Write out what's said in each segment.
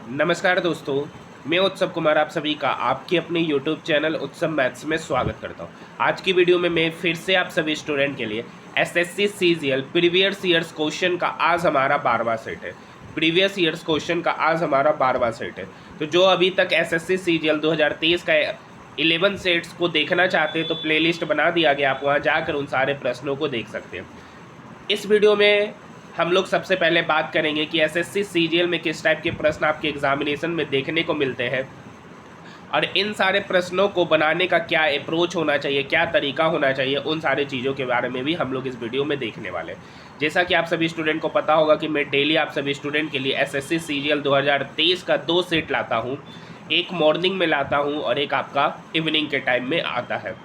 नमस्कार दोस्तों, मैं उत्सव कुमार आप सभी का आपके अपने YouTube चैनल उत्सव मैथ्स में स्वागत करता हूं। आज की वीडियो में मैं फिर से आप सभी स्टूडेंट के लिए SSC CGL previous years question का आज हमारा 12वां सेट है। प्रीवियस ईयर्स क्वेश्चन का आज हमारा 12वां सेट है। तो जो अभी तक एसएससी सीजीएल 2023 का 11 सेट्स को देखना चाहते हैं तो प्लेलिस्ट बना दिया गया, आप वहाँ जाकर उन सारे प्रश्नों को देख सकते हैं। इस वीडियो में हम लोग सबसे पहले बात करेंगे कि एसएससी सीजीएल में किस टाइप के प्रश्न आपके एग्जामिनेशन में देखने को मिलते हैं और इन सारे प्रश्नों को बनाने का क्या अप्रोच होना चाहिए, क्या तरीका होना चाहिए, उन सारी चीज़ों के बारे में भी हम लोग इस वीडियो में देखने वाले हैं। जैसा कि आप सभी स्टूडेंट को पता होगा कि मैं डेली आप सभी स्टूडेंट के लिए एसएससी सीजीएल 2023 का 2 सेट लाता हूँ, एक मॉर्निंग में लाता हूँ और एक आपका इवनिंग के टाइम में आता है।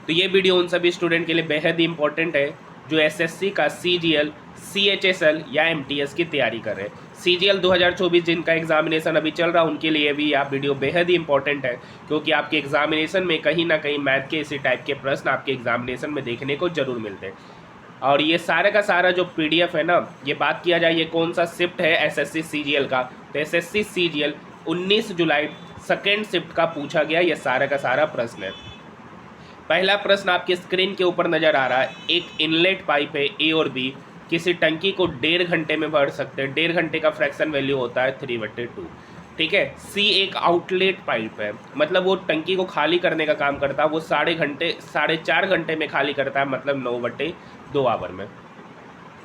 तो ये वीडियो उन सभी स्टूडेंट के लिए बेहद ही इंपॉर्टेंट है जो एसएससी का सीजीएल, सीएचएसएल या एमटीएस की तैयारी कर रहे हैं। सीजीएल 2024 जिनका एग्जामिनेशन अभी चल रहा है उनके लिए भी यह वीडियो बेहद ही इंपॉर्टेंट है, क्योंकि आपके एग्जामिनेशन में कहीं ना कहीं मैथ के इसी टाइप के प्रश्न आपके एग्जामिनेशन में देखने को जरूर मिलते हैं। और ये सारे का सारा जो पीडीएफ है ना, ये बात किया जाए ये कौन सा शिफ्ट है एसएससी सीजीएल का, तो एसएससी सीजीएल 19 जुलाई सेकेंड शिफ्ट का पूछा गया ये सारा का सारा प्रश्न है। पहला प्रश्न आपके स्क्रीन के ऊपर नजर आ रहा है। एक इनलेट पाइप है ए और बी, किसी टंकी को 1.5 घंटे में भर सकते हैं। 1.5 घंटे का फ्रैक्शन वैल्यू होता है 3/2। ठीक है। सी एक आउटलेट पाइप है, मतलब वो टंकी को खाली करने का काम करता है, वो 4.5 घंटे में खाली करता है, मतलब 9/2 आवर में।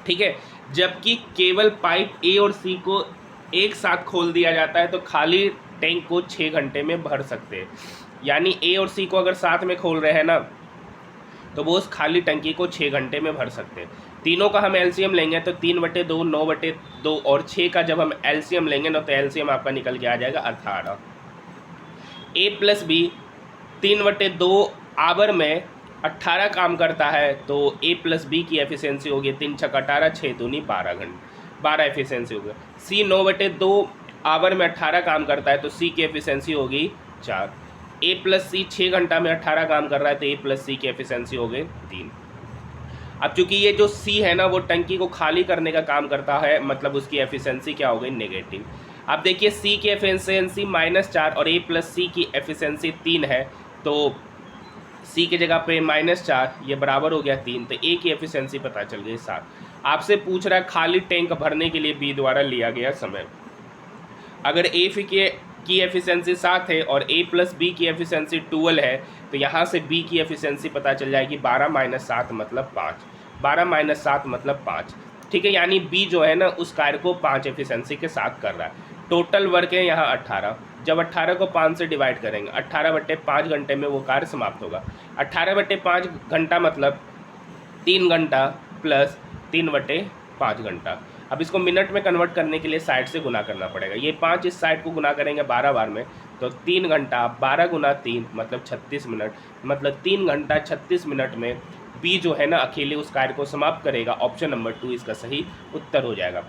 ठीक है। जबकि केवल पाइप ए और सी को एक साथ खोल दिया जाता है तो खाली टैंक को 6 घंटे में भर सकते हैं। यानी ए और सी को अगर साथ में खोल रहे हैं ना, तो वो उस खाली टंकी को 6 घंटे में भर सकते हैं। तीनों का हम एलसीएम लेंगे तो 3/2, 9/2 और 6 का जब हम एलसीएम लेंगे ना तो एलसीएम आपका निकल के आ जाएगा 18। ए प्लस बी 3/2 आवर में 18 काम करता है, तो ए प्लस बी की एफिशिएंसी होगी 3 छक 18, 6 दूनी 12 एफिशिएंसी होगी। सी 9/2 आवर में 18 काम करता है तो सी की एफिशिएंसी होगी 4। ए प्लस सी 6 घंटा में 18 काम कर रहा है तो ए प्लस सी की एफिशिएंसी हो गई 3। अब चूंकि ये जो सी है ना वो टंकी को खाली करने का काम करता है, मतलब उसकी एफिशिएंसी क्या हो गई, नेगेटिव। अब देखिए सी की एफिशिएंसी -4 और ए प्लस सी की एफिशिएंसी 3 है, तो सी की जगह पे -4 ये बराबर हो गया 3, तो ए की एफिशिएंसी पता चल गई 7। आपसे पूछ रहा है खाली टैंक भरने के लिए बी द्वारा लिया गया समय। अगर ए की एफिशिएंसी 7 है और ए प्लस बी की एफिशिएंसी 12 है, तो यहाँ से बी की एफिशिएंसी पता चल जाएगी 12 - 7 मतलब 5। 12 - 7 मतलब 5। ठीक है। यानी बी जो है ना उस कार्य को 5 एफिशिएंसी के साथ कर रहा है। टोटल वर्क है यहाँ 18। जब 18 को 5 से डिवाइड करेंगे, 18/5 घंटे में वो कार्य समाप्त होगा। 18/5 घंटा मतलब 3 घंटा प्लस 3/5 घंटा। अब इसको मिनट में कन्वर्ट करने के लिए साइड से गुना करना पड़ेगा। ये 5 इस साइड को गुना करेंगे 12 बार में, तो 3 घंटा 12 × 3 मतलब 36 मिनट, मतलब 3 घंटा 36 मिनट में बी जो है ना अकेले उस कार्य को समाप्त करेगा। ऑप्शन नंबर 2 इसका सही उत्तर हो जाएगा।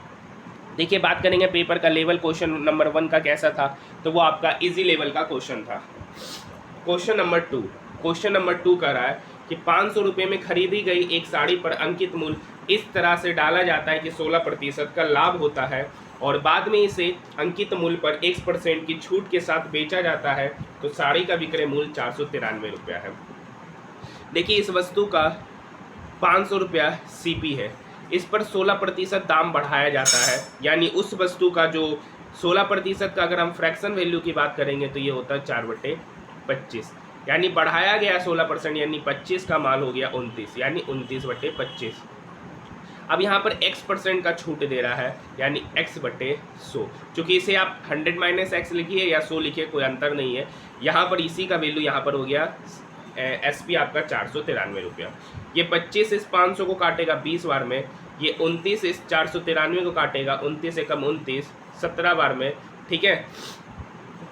देखिए बात करेंगे पेपर का लेवल क्वेश्चन नंबर 1 का कैसा था, तो वो आपका इजी लेवल का क्वेश्चन था। क्वेश्चन नंबर 2 कह रहा है कि 500 रुपये में खरीदी गई एक साड़ी पर अंकित मूल्य इस तरह से डाला जाता है कि 16% का लाभ होता है और बाद में इसे अंकित मूल्य पर X% की छूट के साथ बेचा जाता है, तो साड़ी का विक्रय मूल्य 493 रुपया है। देखिए इस वस्तु का 500 रुपया सीपी है, इस पर 16% दाम बढ़ाया जाता है, यानी उस वस्तु का जो 16% का अगर हम फ्रैक्शन वैल्यू की बात करेंगे तो ये होता है 4/25, यानी बढ़ाया गया 16%, यानी 25 का माल हो गया 29, यानी 29/25। अब यहाँ पर X% का छूट दे रहा है, यानी X/100। चूँकि इसे आप 100 - X लिखिए या 100 लिखिए कोई अंतर नहीं है। यहाँ पर इसी का वैल्यू यहाँ पर हो गया SP आपका 493 रुपया। ये 25 इस 500 को काटेगा 20 बार में, ये 29 इस 493 को काटेगा 29 एकम 29 17 बार में। ठीक है।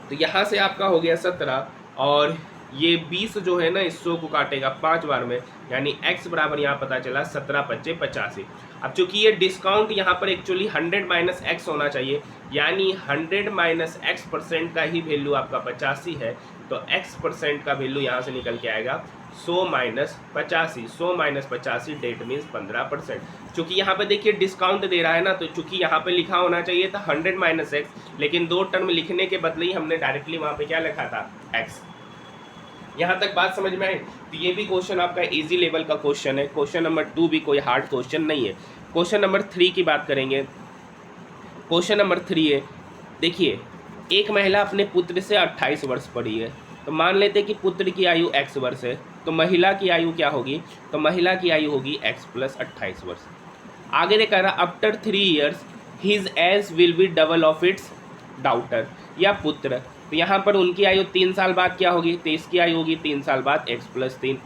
तो यहाँ से आपका हो गया 17 और ये 20 जो है ना इस 100 को काटेगा 5 बार में, यानी x बराबर यहाँ पता चला 17×5 = 85। अब चूंकि ये डिस्काउंट यहाँ पर एक्चुअली 100 - X होना चाहिए, यानी 100 - X% का ही वैल्यू आपका 85 है, तो X% का वैल्यू यहाँ से निकल के आएगा 100 - 85 डेट मीन्स 15%। चूंकि यहाँ पे देखिए डिस्काउंट दे रहा है ना, तो चूंकि यहाँ पे लिखा होना चाहिए था 100 - x, लेकिन दो टर्म लिखने के बदले ही हमने डायरेक्टली वहाँ पे क्या लिखा था, x। यहाँ तक बात समझ में आई? तो ये भी क्वेश्चन आपका इजी लेवल का क्वेश्चन है। क्वेश्चन नंबर 2 भी कोई हार्ड क्वेश्चन नहीं है। क्वेश्चन नंबर 3 की बात करेंगे। क्वेश्चन नंबर 3 है, देखिए एक महिला अपने पुत्र से 28 वर्ष बड़ी है, तो मान लेते हैं कि पुत्र की आयु x वर्ष है, तो महिला की आयु क्या होगी, तो महिला की आयु होगी x + 28 वर्ष। आगे देखा रहा after 3 years his age will be double of its daughter, या पुत्र, तो यहाँ पर उनकी आयु 3 साल बाद क्या होगी, तो इसकी आयु होगी 3 साल बाद x + 3।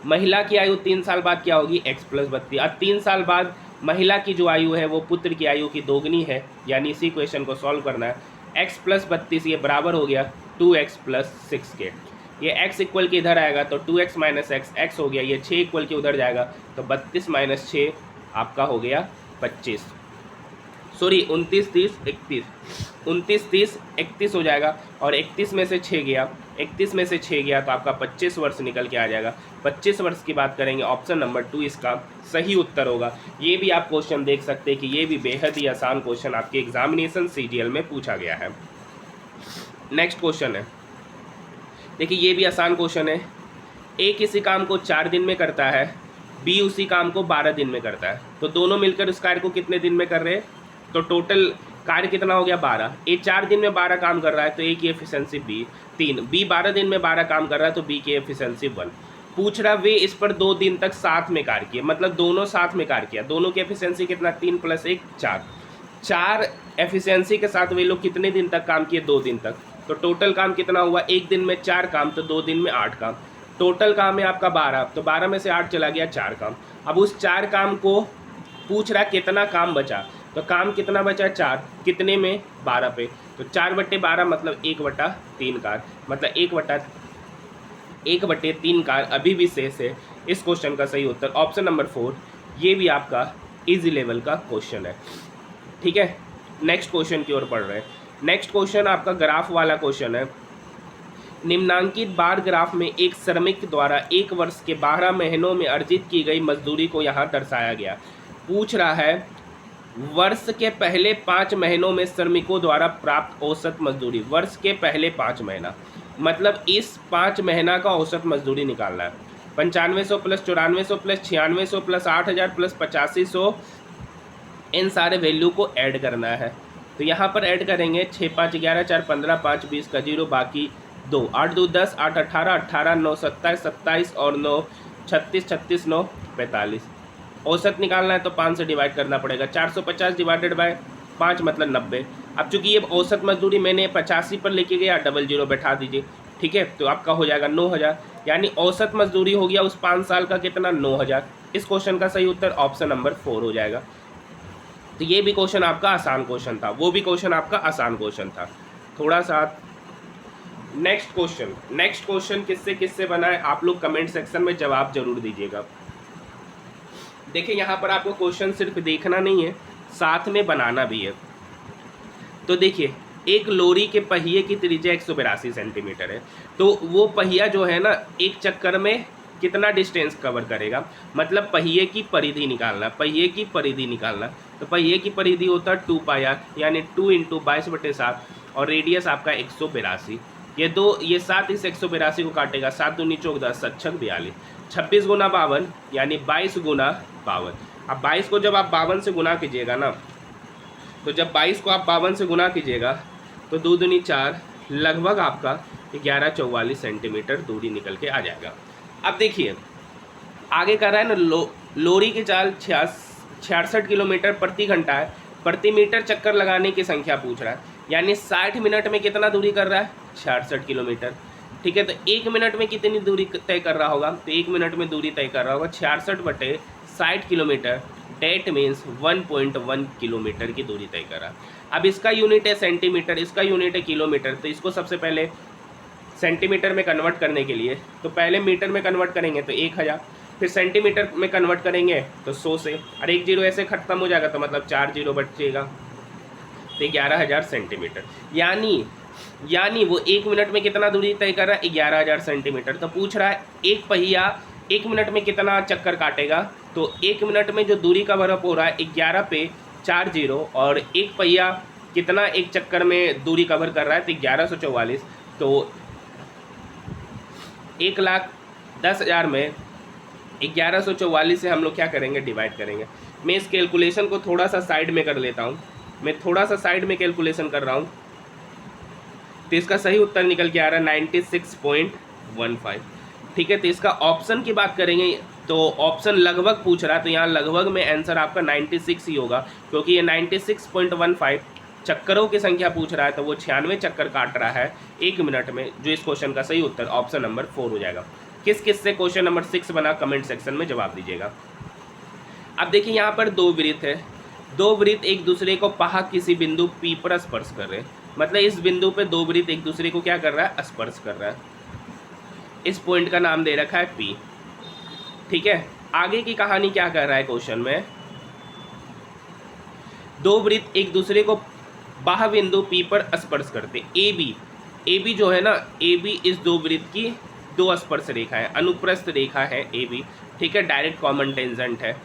महिला की आयु 3 साल बाद क्या होगी, x + 32। अब 3 साल बाद महिला की जो आयु है वो पुत्र की आयु की दोगुनी है, यानी इसी क्वेश्चन को सॉल्व करना है। x + 32 ये बराबर हो गया 2x + 6 के। ये x इक्वल के इधर आएगा तो 2x - x x हो गया, ये 6 इक्वल के उधर जाएगा तो 32 - 6 आपका हो गया 25, सॉरी 29 30 31, 29 30 31 हो जाएगा, और 31 में से 6 गया, 31 में से 6 गया तो आपका 25 वर्ष निकल के आ जाएगा। 25 वर्ष की बात करेंगे, ऑप्शन नंबर 2 इसका सही उत्तर होगा। ये भी आप क्वेश्चन देख सकते हैं कि ये भी बेहद ही आसान क्वेश्चन आपके एग्जामिनेशन सीजीएल में पूछा गया है। नेक्स्ट क्वेश्चन है, देखिए ये भी आसान क्वेश्चन है। ए किसी काम को 4 दिन में करता है, बी उसी काम को 12 दिन में करता है, तो दोनों मिलकर उस कार्य को कितने दिन में कर रहे हैं, तो टोटल कार्य कितना हो गया 12। ए 4 दिन में 12 काम कर रहा है तो ए की एफिशिएंसी 3, बी 12 दिन में 12 काम कर रहा है तो बी की एफिशिएंसी 1। पूछ रहा वे इस पर 2 दिन तक साथ में कार्य किया, मतलब दोनों साथ में कार्य किया, दोनों की एफिशिएंसी कितना, 3 + 1 4 एफिशिएंसी के साथ वे लोग कितने दिन तक काम किए, 2 दिन तक, तो टोटल काम कितना हुआ, एक दिन में 4 काम तो 2 दिन में 8 काम, टोटल काम है आपका 12, तो 12 में से 8 चला गया 4 काम। अब उस 4 काम को पूछ रहा कितना काम बचा, तो काम कितना बचा 4, कितने में 12 पे, तो 4/12 मतलब 1/3 कार, मतलब 1/3 कार अभी भी शेष है। इस क्वेश्चन का सही उत्तर ऑप्शन नंबर 4, ये भी आपका इजी लेवल का क्वेश्चन है। ठीक है, नेक्स्ट क्वेश्चन की ओर पढ़ रहे हैं। नेक्स्ट क्वेश्चन आपका ग्राफ वाला क्वेश्चन है। निम्नांकित बार ग्राफ में एक श्रमिक द्वारा 1 वर्ष के 12 महीनों में अर्जित की गई मजदूरी को यहाँ दर्शाया गया। पूछ रहा है वर्ष के पहले 5 महीनों में श्रमिकों द्वारा प्राप्त औसत मजदूरी, वर्ष के पहले 5 महीना, मतलब इस 5 महीना का औसत मजदूरी निकालना है। 9500 + 9400 + 9600 + 8000 + 8500, इन सारे वैल्यू को ऐड करना है। तो यहाँ पर ऐड करेंगे 6 5 11 4 15 5 20 का 0 बाकी 2, 8 2 10 8 18 18 9 27 27 और 9 36 36 9 45। औसत निकालना है तो 5 से डिवाइड करना पड़ेगा, 450 / 5 मतलब 90। अब चूंकि ये औसत मजदूरी मैंने 85 पर लेके गया, डबल 0 बैठा दीजिए, ठीक है, तो आपका हो जाएगा 9000, यानी औसत मजदूरी हो गया उस 5 साल का कितना, 9000। इस क्वेश्चन का सही उत्तर ऑप्शन नंबर 4 हो जाएगा। तो ये भी क्वेश्चन आपका आसान क्वेश्चन था, वो भी क्वेश्चन आपका आसान क्वेश्चन था थोड़ा सा। नेक्स्ट क्वेश्चन किससे किससे बना है आप लोग कमेंट सेक्शन में जवाब जरूर दीजिएगा। देखिए यहाँ पर आपको क्वेश्चन सिर्फ देखना नहीं है, साथ में बनाना भी है। तो देखिए एक लोरी के पहिए की त्रिज्या 182 सेंटीमीटर है, तो वो पहिया जो है ना एक चक्कर में कितना डिस्टेंस कवर करेगा, मतलब पहिए की परिधि निकालना, पहिए की परिधि निकालना। तो पहिए की परिधि होता है 2πr, यानी 2 × 22/7, और रेडियस आपका 182। ये 7 इस 182 को काटेगा, 7 दूनी 14 7 6 42, 26 × 52 यानी 22 × 52। अब 22 को जब आप 52 से गुना कीजिएगा ना, तो जब 22 को आप 52 से गुना कीजिएगा तो 2 दूनी 4, लगभग आपका 1144 सेंटीमीटर दूरी निकल के आ जाएगा। अब देखिए आगे कर रहा है ना, लोरी की चाल 66 किलोमीटर प्रति घंटा है, प्रति मीटर चक्कर लगाने की संख्या पूछ रहा है, यानी 60 मिनट में कितना दूरी कर रहा है, 66 किलोमीटर। ठीक है, तो 1 मिनट में कितनी दूरी तय कर रहा होगा, तो 1 मिनट में दूरी तय कर रहा होगा 66/60 किलोमीटर, डेट मीन्स 1.1 किलोमीटर की दूरी तय कर रहा है। अब इसका यूनिट है सेंटीमीटर, इसका यूनिट है किलोमीटर, तो इसको सबसे पहले सेंटीमीटर में कन्वर्ट करने के लिए तो पहले मीटर में कन्वर्ट करेंगे तो 1000, फिर सेंटीमीटर में कन्वर्ट करेंगे तो 100 से, और 1 0 ऐसे खत्म हो जाएगा तो मतलब 4 0 बचेगा, तो 11000 सेंटीमीटर। यानी यानी वो 1 मिनट में कितना दूरी तय कर रहा है, 11,000 सेंटीमीटर। तो पूछ रहा है एक पहिया 1 मिनट में कितना चक्कर काटेगा, तो 1 मिनट में जो दूरी का वर्ग हो रहा है 11 पे 4 जीरो, और एक पहिया कितना एक चक्कर में दूरी कवर कर रहा है, तो 1144। तो 1,10,000 में 1144 से हम लोग क्या करेंगे, डिवाइड करेंगे। मैं इस कैलकुलेशन को थोड़ा सा साइड में कर लेता हूँ, मैं थोड़ा सा साइड में कैलकुलेशन कर रहा हूँ। तो इसका सही उत्तर निकल के आ रहा है 96.15। ठीक है, तो इसका ऑप्शन की बात करेंगे तो ऑप्शन लगभग पूछ रहा है, तो यहाँ लगभग में आंसर आपका 96 ही होगा, क्योंकि ये 96.15 चक्करों की संख्या पूछ रहा है, तो वो 96 चक्कर काट रहा है 1 मिनट में, जो इस क्वेश्चन का सही उत्तर ऑप्शन नंबर 4 हो जाएगा। किस किस से क्वेश्चन नंबर 6 बना, कमेंट सेक्शन में जवाब दीजिएगा। अब देखिए यहाँ पर दो वृत्त है, दो वृत्त एक दूसरे को पहा किसी बिंदु P पर स्पर्श कर रहे हैं। मतलब इस बिंदु पे दो वृत्त एक दूसरे को क्या कर रहा है, स्पर्श कर रहा है। इस पॉइंट का नाम दे रखा है P। ठीक है, आगे की कहानी क्या कर रहा है क्वेश्चन में, दो वृत्त एक दूसरे को बाह्य बिंदु P पर स्पर्श करते। AB जो है ना, AB इस दो वृत्त की दो स्पर्श रेखा है, अनुप्रस्थ रेखा है AB। ठीक है, डायरेक्ट कॉमन टेंजेंट है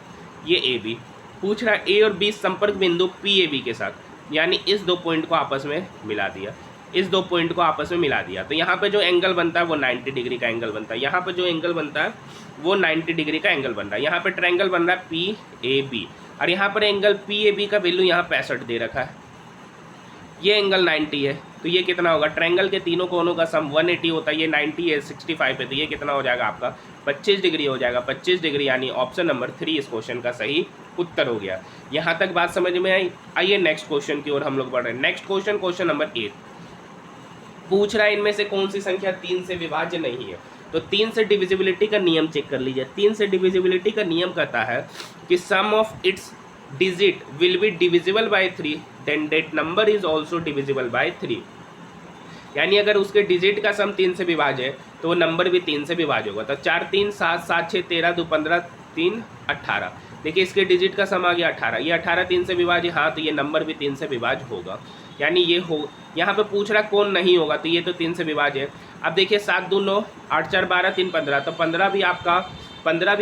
ये AB। पूछ रहा है A और B संपर्क बिंदु PAB के साथ, यानी इस दो पॉइंट को आपस में मिला दिया, इस दो पॉइंट को आपस में मिला दिया। तो यहाँ पे जो एंगल बनता है वो 90 डिग्री का एंगल बनता है, यहाँ पे जो एंगल बनता है वो 90 डिग्री का एंगल बन रहा है। यहाँ पे ट्रायंगल बन रहा है PAB, और यहाँ पर एंगल PAB का वैल्यू यहाँ 65 दे रखा है, ये एंगल 90 है, तो ये कितना होगा, ट्रायंगल के तीनों कोनों का सम 180 होता है, ये 90 है, 65 है, तो ये कितना हो जाएगा आपका 25 डिग्री हो जाएगा। 25 डिग्री यानी ऑप्शन नंबर 3 इस क्वेश्चन का सही उत्तर हो गया। यहाँ तक बात समझ में आई। आइए नेक्स्ट क्वेश्चन की ओर हम लोग बढ़ रहे हैं। नेक्स्ट क्वेश्चन, क्वेश्चन नंबर 8 पूछ रहा है इनमें से कौन सी संख्या 3 से विभाज्य नहीं है। तो 3 से डिविजिबिलिटी का नियम चेक कर लीजिए। 3 से डिविजिबिलिटी का नियम कहता है कि sum of its digit will be divisible by 3 then that number is also divisible by 3। यानी अगर उसके डिजिट का सम 3 से विभाज्य है तो वो नंबर भी 3 से विभाज्य होगा। तो 4 3 7 7 6 13 2 15 3 18। देखिए इसके डिजिट का सम आ गया 18, ये 18 3 से विभाज्य, हाँ तो ये नंबर भी 3 से विभाज्य होगा। यानी ये हो, यहाँ पे पूछ रहा कौन नहीं होगा, तो ये तो 3 से विभाज्य है। अब देखिए 7 2 9 8 4 12 3 15, तो 15 भी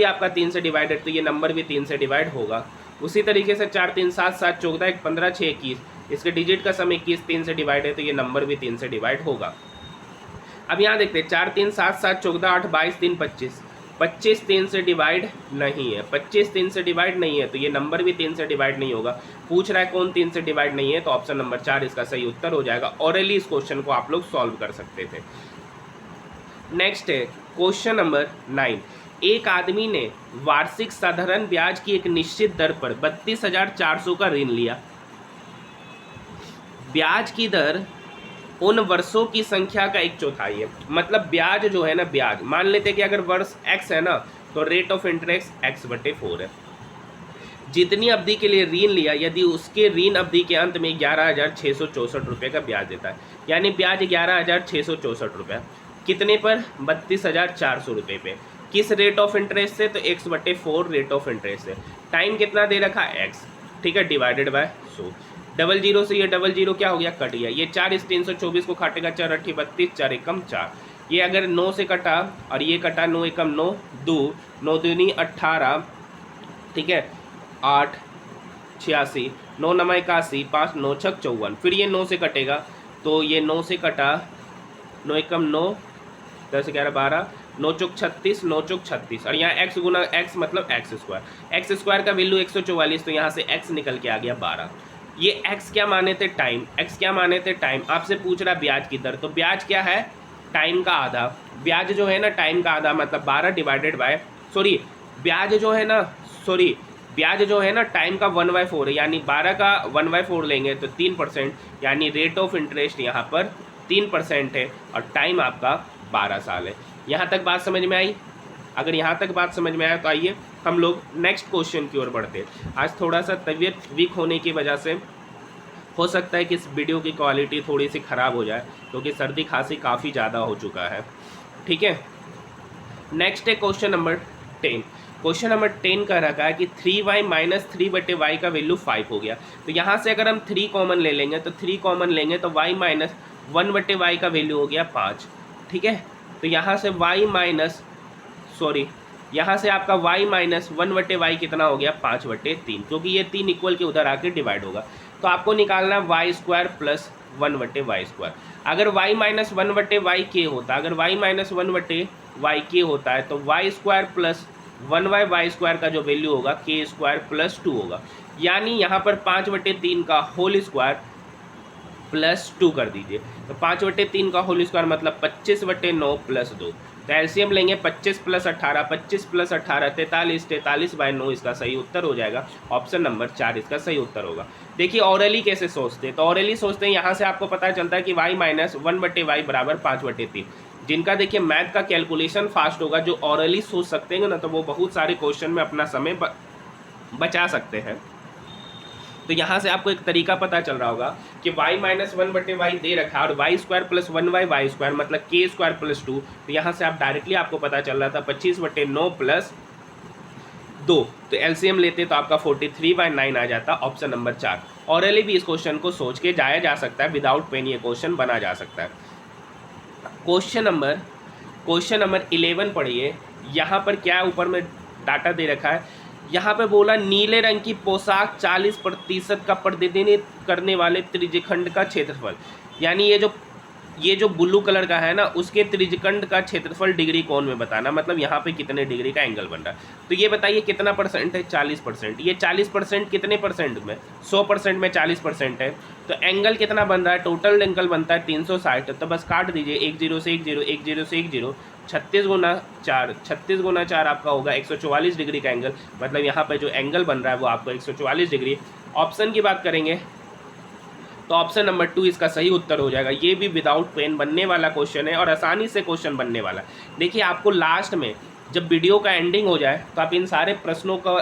आपका 3 से डिवाइडेड, तो ये नंबर भी 3 से डिवाइड होगा। उसी तरीके से 4 3 7 7 14 1 15 6 21, इसके डिजिट का सम 21 3 से डिवाइड है, तो ये नंबर भी 3 से डिवाइड होगा। अब यहाँ देखते हैं 4 3 7 7 14 8 22 3 25, 25 3 से डिवाइड नहीं है, 25 3 से डिवाइड नहीं है, तो ये नंबर भी 3 से डिवाइड नहीं होगा। पूछ रहा है कौन 3 से डिवाइड नहीं है, तो ऑप्शन नंबर 4 इसका सही उत्तर हो जाएगा। ऑरली इस क्वेश्चन को आप लोग सॉल्व कर सकते थे। नेक्स्ट है क्वेश्चन नंबर 9। एक आदमी ने वार्षिक साधारण ब्याज की एक निश्चित दर पर 32,400 का ऋण लिया। ब्याज की दर उन वर्षों की संख्या का 1/4 है। मतलब ब्याज जो है ना, ब्याज मान लेते हैं कि अगर वर्ष x है ना, तो रेट ऑफ इंटरेस्ट x/4 है। जितनी अवधि के लिए ऋण लिया, यदि उसके ऋण अवधि के अंत में 11,664 रुपये का ब्याज देता है, यानी ब्याज 11,664 रुपये कितने पर, 32,400 रुपये पे। किस रेट ऑफ इंटरेस्ट से, तो x/4 रेट ऑफ इंटरेस्ट से। टाइम कितना दे रखा है, x, ठीक है, डिवाइडेड बाय 100। 00 से ये 00 क्या हो गया, कट गया। ये 4 इस 324 को काटेगा, 4 8 32, 4 एकम 4। ये अगर 9 से कटा और ये कटा, 9 एकम 9 2, 9 दूनी 18, ठीक है, 8 86, 9 9 81, 5 9 6 54। फिर ये 9 से कटेगा, तो ये 9 से कटा, 9 एकम 9 10 11 12, 9 चौक 36, 9 चौक 36, और यहाँ x गुना x मतलब x स्क्वायर का वैल्यू 144, तो यहाँ से x निकल के आ गया 12। ये x क्या माने थे, टाइम। x क्या माने थे, टाइम। आपसे पूछ रहा ब्याज की दर, तो ब्याज क्या है, टाइम का आधा। ब्याज जो है ना टाइम का आधा, मतलब 12 डिवाइडेड बाय, ब्याज जो है ना टाइम का 1/4 है, यानी 12 का 1/4 लेंगे तो 3%, यानी रेट ऑफ इंटरेस्ट यहाँ पर 3% है, और टाइम आपका 12 साल है। यहाँ तक बात समझ में आई। अगर यहाँ तक बात समझ में आया तो आइए हम लोग नेक्स्ट क्वेश्चन की ओर बढ़ते हैं। आज थोड़ा सा तबीयत वीक होने की वजह से हो सकता है कि इस वीडियो की क्वालिटी थोड़ी सी ख़राब हो जाए, क्योंकि सर्दी खांसी काफ़ी ज़्यादा हो चुका है। ठीक है, नेक्स्ट है क्वेश्चन नंबर 10। क्वेश्चन नंबर 10 कह रखा है कि 3y - 3/y का वैल्यू 5 हो गया। तो यहाँ से अगर हम 3 कॉमन ले लेंगे, तो 3 कॉमन लेंगे तो y - 1/y का वैल्यू हो गया 5, ठीक है। तो यहाँ से यहाँ से आपका y माइनस 1/y कितना हो गया 5/3, क्योंकि ये 3 इक्वल के उधर आके डिवाइड होगा। तो आपको निकालना y² प्लस 1/y²। अगर y माइनस 1/y के होता, अगर y माइनस 1/y के होता है तो y² प्लस 1/y² का जो वैल्यू होगा k² प्लस 2 होगा। यानी यहाँ पर 5/3 का होल स्क्वायर प्लस 2 कर दीजिए। तो 5/3 का होल स्क्वायर मतलब 25/9 प्लस 2। तो एलसीएम लेंगे 25 प्लस 18, 25 प्लस 18 43, 43/9 इसका सही उत्तर हो जाएगा। ऑप्शन नंबर 4 इसका सही उत्तर होगा। देखिए ऑरली कैसे सोचते हैं, तो ऑरली सोचते हैं यहाँ से आपको पता चलता है कि y माइनस 1/y बराबर 5/3। जिनका देखिए मैथ का कैलकुलेशन फास्ट होगा, जो ऑरली सोच सकते हैं ना, तो वो बहुत सारे क्वेश्चन में अपना समय बचा सकते हैं। तो यहाँ से आपको एक तरीका पता चल रहा होगा कि y माइनस 1/y दे रखा है और y² प्लस 1/y² मतलब k² प्लस 2। तो यहाँ से आप डायरेक्टली आपको पता चल रहा था 25/9 प्लस 2। तो एलसीएम लेते तो आपका 43/9 आ जाता, ऑप्शन नंबर 4। ऑरली भी इस क्वेश्चन को सोच के जाया जा सकता है, विदाउट पेन ये क्वेश्चन बना जा सकता है। क्वेश्चन नंबर 11 पढ़िए। यहाँ पर क्या ऊपर में डाटा दे रखा है, यहाँ पे बोला नीले रंग की पोशाक 40% का प्रतिनिधित्व करने वाले त्रिज्यखंड का क्षेत्रफल, यानी ये जो ब्लू कलर का है ना, उसके त्रिज्यखंड का क्षेत्रफल डिग्री कोण में बताना, मतलब यहाँ पे कितने डिग्री का एंगल बन रहा है। तो ये बताइए कितना परसेंट है, 40%। ये 40% कितने परसेंट में, 100% में 40% है। तो एंगल कितना बन रहा है, टोटल एंगल बनता है 360। तो बस काट दीजिए 1 0 से 1 0, 1 0 से 1 0, 36 गुना 4 आपका होगा 144 डिग्री का एंगल। मतलब यहाँ पे जो एंगल बन रहा है वो आपको 144 डिग्री। ऑप्शन की बात करेंगे तो ऑप्शन नंबर 2 इसका सही उत्तर हो जाएगा। ये भी विदाउट पेन बनने वाला क्वेश्चन है और आसानी से क्वेश्चन बनने वाला है। देखिए आपको लास्ट में जब वीडियो का एंडिंग हो जाए तो आप इन सारे प्रश्नों का,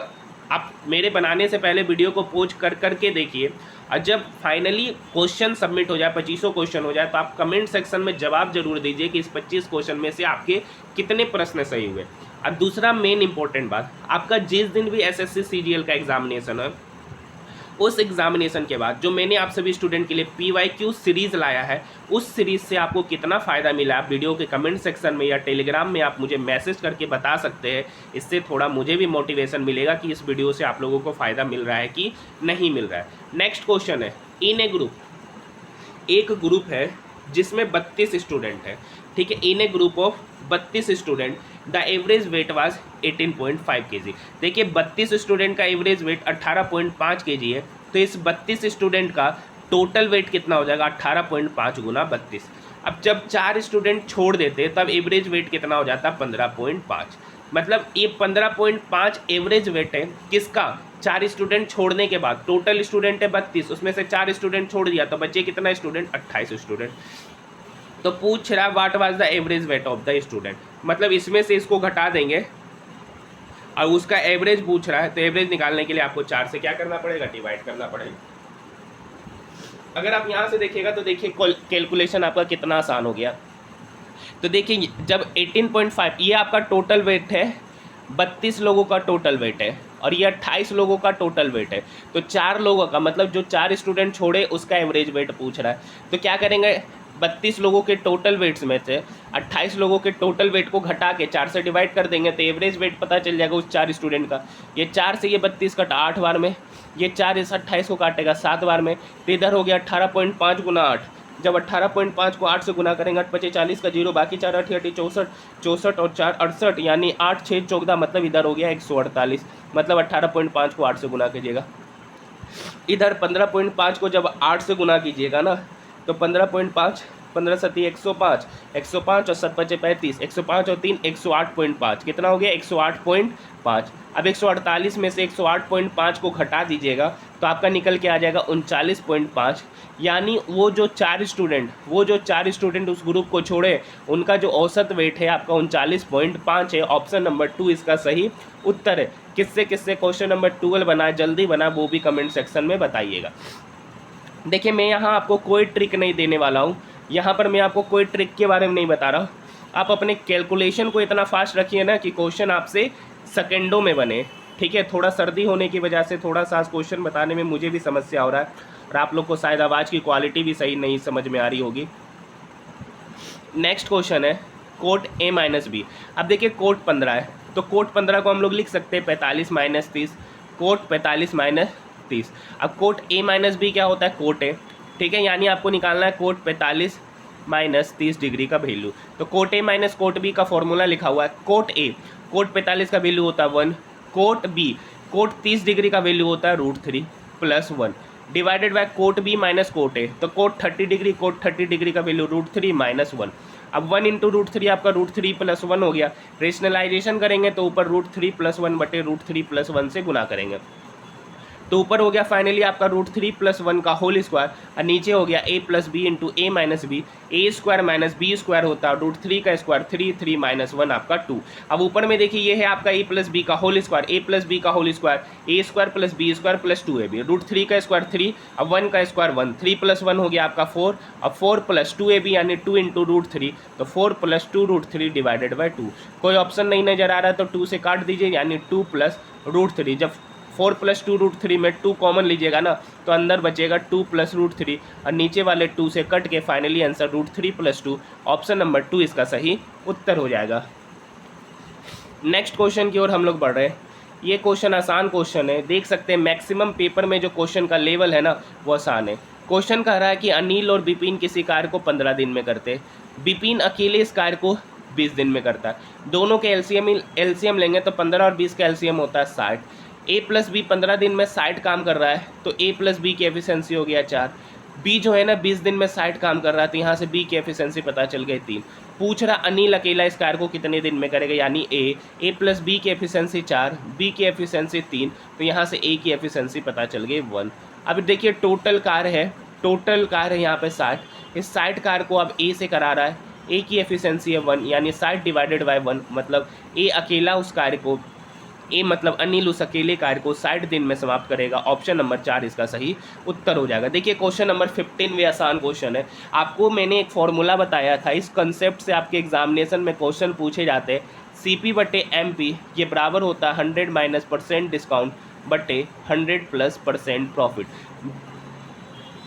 आप मेरे बनाने से पहले वीडियो को पोज करके देखिए, और जब फाइनली क्वेश्चन सबमिट हो जाए, 25 क्वेश्चन हो जाए, तो आप कमेंट सेक्शन में जवाब जरूर दीजिए कि इस 25 क्वेश्चन में से आपके कितने प्रश्न सही हुए। और दूसरा मेन इंपॉर्टेंट बात, आपका जिस दिन भी एसएससी सीजीएल का एग्जामिनेशन है, उस एग्जामिनेशन के बाद जो मैंने आप सभी स्टूडेंट के लिए PYQ सीरीज़ लाया है, उस सीरीज़ से आपको कितना फ़ायदा मिला, आप वीडियो के कमेंट सेक्शन में या टेलीग्राम में आप मुझे मैसेज करके बता सकते हैं। इससे थोड़ा मुझे भी मोटिवेशन मिलेगा कि इस वीडियो से आप लोगों को फ़ायदा मिल रहा है कि नहीं मिल रहा है। नेक्स्ट क्वेश्चन है, इन ए ग्रुप, एक ग्रुप है जिसमें 32 स्टूडेंट है, ठीक है। In a group of 32 student the average weight was 18.5 kg। देखिए 32 स्टूडेंट का एवरेज वेट 18.5 kg है, तो इस 32 स्टूडेंट का टोटल वेट कितना हो जाएगा, 18.5 गुना 32। अब जब 4 स्टूडेंट छोड़ देते तब एवरेज वेट कितना हो जाता, 15.5। मतलब ये 15.5 एवरेज वेट है किसका, 4 स्टूडेंट छोड़ने के बाद। टोटल स्टूडेंट है 32, उसमें से 4 स्टूडेंट छोड़ दिया तो बचे कितना स्टूडेंट, 28 स्टूडेंट। तो पूछ रहा what was the average weight of the student, मतलब इसमें से इसको घटा देंगे और उसका एवरेज पूछ रहा है। तो एवरेज निकालने के लिए आपको 4 से क्या करना पड़ेगा, डिवाइड करना पड़ेगा। अगर आप यहाँ से देखिएगा तो देखिए कैलकुलेशन आपका कितना आसान हो गया। तो देखिए जब 18.5, ये आपका टोटल वेट है, 32 लोगों का टोटल वेट है और ये 28 लोगों का टोटल वेट है। तो 4 लोगों का मतलब जो 4 स्टूडेंट छोड़े उसका एवरेज वेट पूछ रहा है। तो क्या करेंगे, 32 लोगों के टोटल वेट्स में से 28 लोगों के टोटल वेट को घटा के 4 से डिवाइड कर देंगे तो एवरेज वेट पता चल जाएगा उस 4 स्टूडेंट का। ये 4 से ये 32 कटा 8 बार में, ये 4 इस 28 को काटेगा 7 बार में, तो इधर हो गया 18.5 गुना 8। जब 18.5 को 8 से गुना करेंगे 8 पचे 40 का 0, बाकी 4 8 8 64, 64 और 4 68, यानी 8 6 14, मतलब इधर हो गया 148। मतलब 18.5 को 8 से गुना कीजिएगा। इधर 15.5 को जब 8 से गुना कीजिएगा ना तो 15.5, 15 सती 105, 105 और 7 पचे 35, 105 और 3 108.5, कितना हो गया 108.5। अब 148 में से 108.5 को घटा दीजिएगा तो आपका निकल के आ जाएगा 39.5। यानी वो जो 4 स्टूडेंट उस ग्रुप को छोड़े उनका जो औसत वेट है आपका 39.5 है। ऑप्शन नंबर 2 इसका सही उत्तर है। किससे क्वेश्चन नंबर 12 बना, जल्दी बना, वो भी कमेंट सेक्शन में बताइएगा। देखिए मैं यहाँ आपको कोई ट्रिक नहीं देने वाला हूँ, यहाँ पर मैं आपको कोई ट्रिक के बारे में नहीं बता रहा हूँ। आप अपने कैलकुलेशन को इतना फास्ट रखिए ना कि क्वेश्चन आपसे सेकंडों में बने, ठीक है। थोड़ा सर्दी होने की वजह से थोड़ा सा क्वेश्चन बताने में मुझे भी समस्या हो रहा है और आप लोग को शायद आवाज़ की क्वालिटी भी सही नहीं समझ में आ रही होगी, नेक्स्ट क्वेश्चन है कोट ए माइनस बी। अब देखिए कोट 15 है, तो कोट 15 को हम लोग लिख सकते हैं 45 माइनस 30, कोट 45 माइनस 30। अब कोट ए माइनस बी क्या होता है, कोट ए, ठीक है, यानी आपको निकालना है कोट 45 माइनस 30 डिग्री का वैल्यू। तो cot A minus cot B का फॉर्मूला लिखा हुआ है, कोट ए कोट 45 का वैल्यू होता है 1, कोट बी कोट 30 डिग्री का वैल्यू होता है √3 + 1 divided by cot B minus cot A, तो कोट 30 डिग्री का वैल्यू √3 - 1। अब 1 × √3 आपका √3 + 1 हो गया। रेशनलाइजेशन करेंगे तो ऊपर √3 + 1 बटे √3 + 1 से गुना करेंगे, तो ऊपर हो गया फाइनली आपका √3 + 1 का होल स्क्वायर, और नीचे हो गया a + b × a minus B, a² - b² होता है √3 का स्क्वायर 3, 3 - 1 आपका 2। अब ऊपर में देखिए ये है आपका a + b का होल स्क्वायर, a + b का whole square a² + b² + 2ab, √3 का स्क्वायर 3, अब 1 का स्क्वायर 1, 3 + 1 हो गया आपका 4, अब 4 + 2ab यानी 2 × √3, तो 4 + 2 √3 डिवाइडेड बाई 2। कोई ऑप्शन नहीं नजर आ रहा है तो 2 से काट दीजिए, यानी 2 + √3। जब 4 + 2 √3 में 2 कॉमन लीजिएगा ना, तो अंदर बचेगा 2 + √3 और नीचे वाले 2 से कट के फाइनली आंसर √3 + 2, ऑप्शन नंबर 2 इसका सही उत्तर हो जाएगा। नेक्स्ट क्वेश्चन की ओर हम लोग बढ़ रहे हैं। ये क्वेश्चन आसान क्वेश्चन है, देख सकते हैं मैक्सिमम पेपर में जो क्वेश्चन का लेवल है ना वो आसान है। क्वेश्चन कह रहा है कि अनिल और बिपिन किसी कार्य को 15 दिन में करते हैं, बिपिन अकेले इस कार्य को 20 दिन में करता है। दोनों के एलसीएम लेंगे तो 15 और 20 का एलसीएम होता है 60। a + b 15 दिन में 60 काम कर रहा है, तो a + b की एफिशिएंसी हो गया 4। b जो है ना 20 दिन में 60 काम कर रहा है, तो यहाँ से b की एफिशिएंसी पता चल गई 3। पूछ रहा अनिल अकेला इस कार्य को कितने दिन में करेगा, यानी a + b की एफिशिएंसी 4, b की एफिशिएंसी 3, तो यहाँ से a की एफिशिएंसी पता चल गई 1। अब देखिए टोटल कार्य है यहाँ पे 60, इस 60 कार्य को अब a से करा रहा है, a की एफिशिएंसी है 1, यानी 60 डिवाइडेड बाई 1, मतलब a अकेला उस कार्य को मतलब अनिल उस अकेले कार्य को 60 दिन में समाप्त करेगा। ऑप्शन नंबर 4 इसका सही उत्तर हो जाएगा। देखिए क्वेश्चन नंबर 15 भी आसान क्वेश्चन है। आपको मैंने एक फॉर्मूला बताया था, इस कंसेप्ट से आपके एग्जामिनेशन में क्वेश्चन पूछे जाते हैं। CP/MP ये बराबर होता है 100 - % डिस्काउंट बटे 100 + % प्रॉफिट,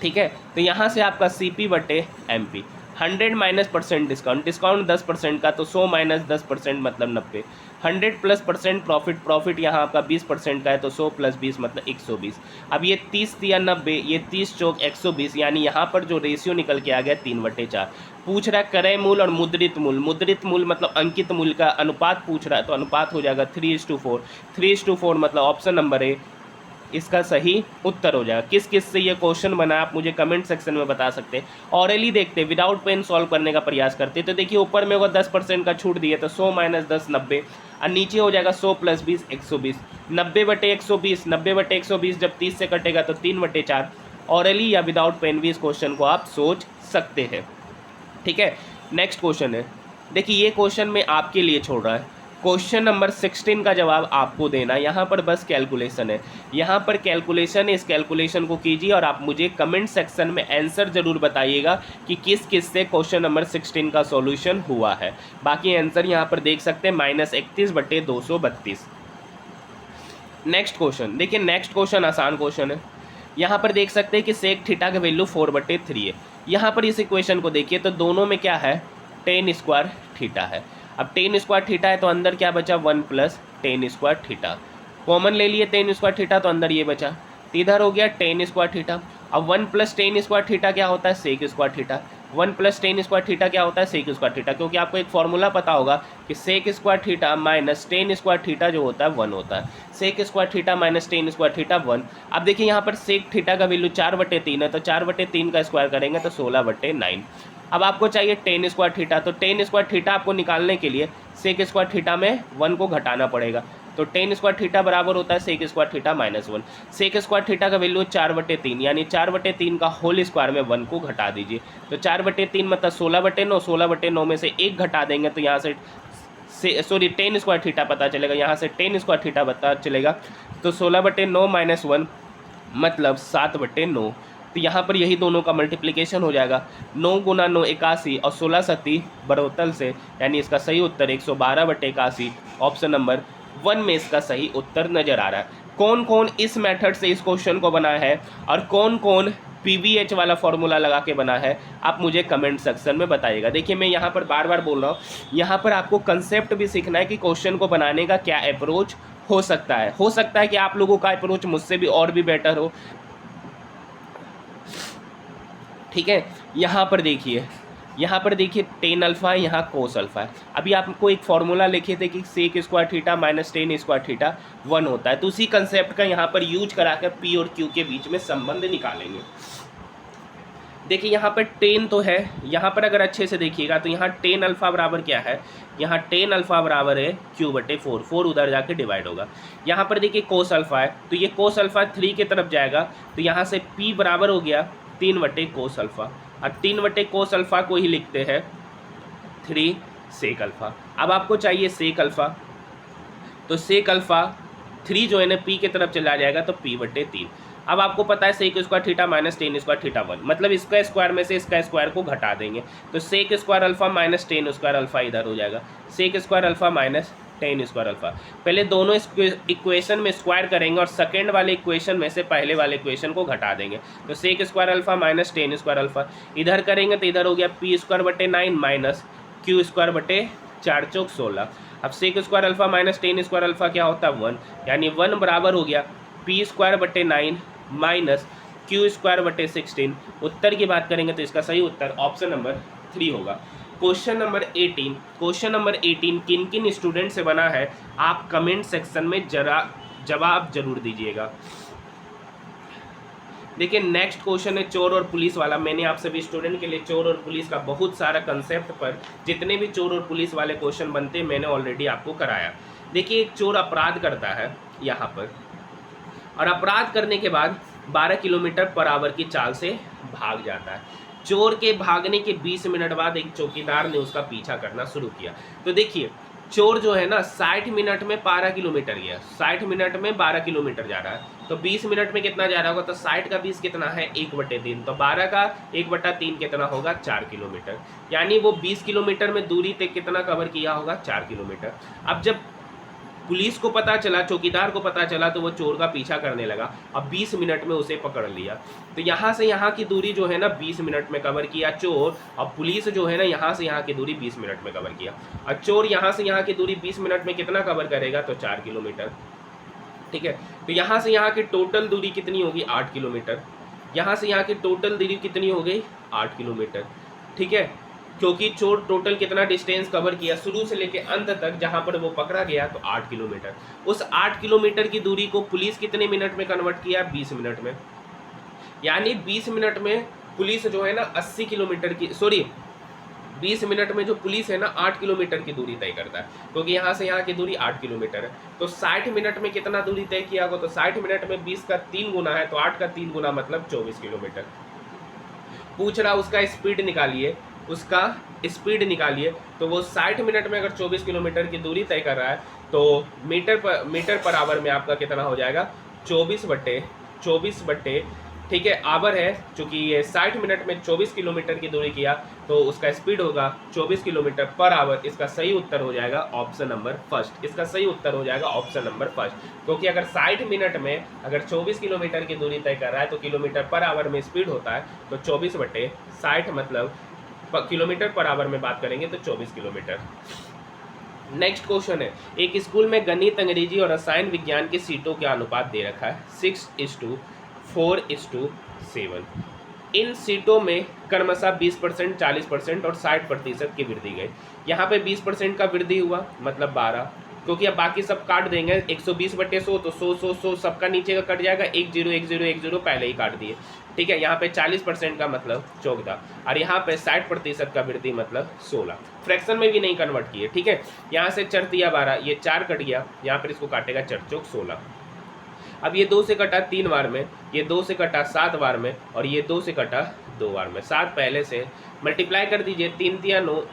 ठीक है। तो यहाँ से आपका CP/MP 100 - % डिस्काउंट 10% का, तो 100 - 10% मतलब 90, 100 + % प्रॉफिट यहाँ आपका 20% का है, तो 100 + 20 मतलब 120। अब ये 30 या 90, ये 30 चौक 120, यानी यहाँ पर जो रेशियो निकल के आ गया 3/4। पूछ रहा है क्रय मूल और मुद्रित मूल मतलब अंकित मूल का अनुपात पूछ रहा है, तो अनुपात हो जाएगा 3:4, 3:4 मतलब ऑप्शन नंबर ए इसका सही उत्तर हो जाएगा। किस किस से ये क्वेश्चन बना आप मुझे कमेंट सेक्शन में बता सकते हैं। ऑरली देखते विदाउट पेन सॉल्व करने का प्रयास करते, तो देखिए ऊपर में होगा 10% का छूट दिए, तो 100 - 10 90, और नीचे हो जाएगा 100 + 20 120, 90/120, 90/120 जब 30 से कटेगा तो 3/4। ऑरली या विदाउट पेन भी इस क्वेश्चन को आप सोच सकते हैं, ठीक है। नेक्स्ट क्वेश्चन है, देखिए ये क्वेश्चन मैं आपके लिए छोड़ रहा है। क्वेश्चन नंबर 16 का जवाब आपको देना, यहाँ पर बस कैलकुलेशन है, यहाँ पर कैलकुलेशन है, इस कैलकुलेशन को कीजिए और आप मुझे कमेंट सेक्शन में आंसर जरूर बताइएगा कि किस किस से क्वेश्चन नंबर 16 का सॉल्यूशन हुआ है। बाकी आंसर यहाँ पर देख सकते हैं -31/232। नेक्स्ट क्वेश्चन देखिए, नेक्स्ट क्वेश्चन आसान क्वेश्चन है। यहाँ पर देख सकते हैं कि सेक थीटा का वैल्यू 4/3 है। यहाँ पर इस इक्वेशन को देखिए तो दोनों में क्या है, tan² थीटा है। अब tan² थीटा है तो अंदर क्या बचा 1 + tan² थीटा, कॉमन ले लिए tan² थीटा, तो अंदर ये बचा, तो इधर हो गया tan² थीटा। अब 1 + tan² थीटा क्या होता है, sec² थीटा, 1 + tan² थीटा क्या होता है, sec² थीटा, क्योंकि आपको एक फॉर्मूला पता होगा कि sec² theta minus tan² theta जो होता है 1 होता है, sec² theta minus tan² theta 1। अब देखिए यहाँ पर sec थीटा का वैल्यू 4/3 है, तो 4/3 का स्क्वायर करेंगे तो 16/9। अब आपको चाहिए tan² थीटा, तो tan² थीटा आपको निकालने के लिए sec² थीटा में 1 को घटाना पड़ेगा, तो tan² थीटा बराबर होता है sec² थीटा -1। sec² थीटा का वैल्यू 4/3, यानी 4/3 का होल स्क्वायर में 1 को घटा दीजिए, तो 4/3 मतलब 16/9, 16/9 में से 1 घटा देंगे तो यहाँ से tan² थीटा पता चलेगा, यहाँ से tan² थीटा पता चलेगा, तो 16/9 - 1 मतलब 7/9। तो यहाँ पर यही दोनों का मल्टीप्लिकेशन हो जाएगा, 9 × 9 81 और 16 सती 72 से, यानी इसका सही उत्तर 112/81, ऑप्शन नंबर 1 में इसका सही उत्तर नजर आ रहा है। कौन कौन इस मेथड से इस क्वेश्चन को बनाया है और कौन कौन पीवीएच वाला फॉर्मूला लगा के बना है, आप मुझे कमेंट सेक्शन में बताइएगा। देखिए मैं यहाँ पर बार बार बोल रहा हूँ, यहाँ पर आपको कंसेप्ट भी सीखना है कि क्वेश्चन को बनाने का क्या अप्रोच हो सकता है। हो सकता है कि आप लोगों का अप्रोच मुझसे भी और भी बेटर हो, ठीक है। यहाँ पर देखिए, यहाँ पर देखिए टेन अल्फा है, यहाँ कोस अल्फा है। अभी आपको एक फॉर्मूला लिखे थे कि sec square theta minus tan square theta 1 होता है, तो उसी कंसेप्ट का यहाँ पर यूज कराकर पी और क्यू के बीच में संबंध निकालेंगे। देखिए यहाँ पर टेन तो है, यहाँ पर अगर अच्छे से देखिएगा तो यहाँ टेन अल्फा बराबर क्या है, यहाँ टेन अल्फा बराबर है क्यू बटे 4, 4 उधर जाके डिवाइड होगा। यहाँ पर देखिए कोस अल्फा है, तो ये कोस अल्फा 3 की तरफ जाएगा, तो यहाँ से पी बराबर हो गया 3 बटे कोस अल्फा, और 3 बटे कोस अल्फा को ही लिखते हैं 3 सेक अल्फा। अब आपको चाहिए सेक अल्फा, तो सेक अल्फा 3 जो है ना पी की तरफ चला जाएगा तो पी बटे 3। अब आपको पता है sec square theta minus tan square theta 1, मतलब इसका स्क्वायर में से इसका स्क्वायर को घटा देंगे, तो sec square alpha minus tan square alpha इधर हो जाएगा, sec square alpha minus tan square alpha. पहले दोनों इक्वेशन में स्क्वायर करेंगे और सेकेंड वाले इक्वेशन में से पहले वाले इक्वेशन को घटा देंगे, तो sec square alpha minus tan square alpha इधर करेंगे तो इधर हो गया पी स्क्वायर बटे 9 माइनस क्यू स्क्वायर बटे 4 चौक 16। अब sec square alpha minus tan square alpha क्या होता है 1, यानी 1 बराबर हो गया पी स्क्वायर बटे 9 माइनस क्यू स्क्वायर बटे 16। उत्तर की बात करेंगे तो इसका सही उत्तर ऑप्शन नंबर 3 होगा। क्वेश्चन नंबर 18, क्वेश्चन नंबर 18 किन किन स्टूडेंट से बना है, आप कमेंट सेक्शन में जरा जवाब जरूर दीजिएगा। देखिए नेक्स्ट क्वेश्चन है चोर और पुलिस वाला। मैंने आप सभी स्टूडेंट के लिए चोर और पुलिस का बहुत सारा कंसेप्ट पर जितने भी चोर और पुलिस वाले क्वेश्चन बनते हैं मैंने ऑलरेडी आपको कराया। देखिए एक चोर अपराध करता है यहाँ पर, और अपराध करने के बाद 12 किलोमीटर पर आवर की चाल से भाग जाता है। चोर के भागने के 20 मिनट बाद एक चौकीदार ने उसका पीछा करना शुरू किया। तो देखिए चोर जो है ना 60 मिनट में 12 किलोमीटर गया, 60 मिनट में 12 किलोमीटर जा रहा है, तो 20 मिनट में कितना जा रहा होगा, तो 60 का 20 कितना है 1/3, तो 12 का 1/3 कितना होगा 4 किलोमीटर, यानी वो 20 किलोमीटर में दूरी तक कितना कवर किया होगा 4 किलोमीटर। अब जब पुलिस को पता चला, चौकीदार को पता चला, तो वो चोर का पीछा करने लगा। अब 20 मिनट में उसे पकड़ लिया, तो यहाँ से यहाँ की दूरी जो है ना 20 मिनट में कवर किया चोर, और पुलिस जो है ना यहाँ से यहाँ की दूरी 20 मिनट में कवर किया। और चोर यहाँ से यहाँ की दूरी 20 मिनट में कितना कवर करेगा, तो 4 किलोमीटर, ठीक है। तो यहाँ से यहाँ की टोटल दूरी कितनी होगी 8 किलोमीटर, यहाँ से यहाँ की टोटल दूरी कितनी हो गई 8 किलोमीटर, ठीक है। क्योंकि चोर टोटल कितना डिस्टेंस कवर किया शुरू से लेके अंत तक जहां पर वो पकड़ा गया, तो 8 किलोमीटर। उस 8 किलोमीटर की दूरी को पुलिस कितने मिनट में कन्वर्ट किया 20 मिनट में, यानी 20 मिनट में पुलिस जो है ना 80 किलोमीटर की 20 मिनट में जो पुलिस है ना 8 किलोमीटर की दूरी तय करता है, क्योंकि यहाँ से यहाँ की दूरी 8 किलोमीटर है। तो 60 मिनट में कितना दूरी तय किया होगा, तो 60 मिनट में 20 का 3 गुना है, तो 8 का 3 गुना मतलब 24 किलोमीटर। पूछ रहा उसका स्पीड निकालिए, उसका स्पीड निकालिए, तो वो 60 मिनट में अगर 24 किलोमीटर की दूरी तय कर रहा है, तो मीटर पर आवर में आपका कितना हो जाएगा 24 बटे ठीक है आवर है, चूँकि ये 60 मिनट में 24 किलोमीटर की दूरी किया, तो उसका स्पीड होगा 24 किलोमीटर पर आवर। इसका सही उत्तर हो जाएगा ऑप्शन नंबर फर्स्ट, इसका सही उत्तर हो जाएगा ऑप्शन नंबर फर्स्ट, क्योंकि अगर 60 मिनट में अगर 24 किलोमीटर की दूरी तय कर रहा है तो किलोमीटर पर आवर में स्पीड होता है, तो 24/60 मतलब किलोमीटर पर आवर में बात करेंगे तो 24 किलोमीटर। नेक्स्ट क्वेश्चन है, एक स्कूल में गणित, अंग्रेजी और रसायन विज्ञान की सीटों का अनुपात दे रखा है 6:4:7। इन सीटों में क्रमशः 20%, 40% और 60% की वृद्धि गई। यहाँ पे 20% का वृद्धि हुआ मतलब 12, क्योंकि अब बाकी सब काट देंगे 120/100, तो 100 सबका नीचे का कट जाएगा, 10 पहले ही काट दिए, ठीक है। यहाँ पे 40% का मतलब 14, और यहाँ पे 60% का वृद्धि मतलब 16। फ्रैक्शन में भी नहीं कन्वर्ट किए, ठीक है। यहाँ से चर दिया 12, ये 4 कट गया, यहाँ पर इसको काटेगा 4 चौक 16। अब ये 2 से कटा 3 बार में, ये 2 से कटा 7 बार में, और ये 2 से कटा 2 बार में। 7 पहले से मल्टीप्लाई कर दीजिए, 3×3 9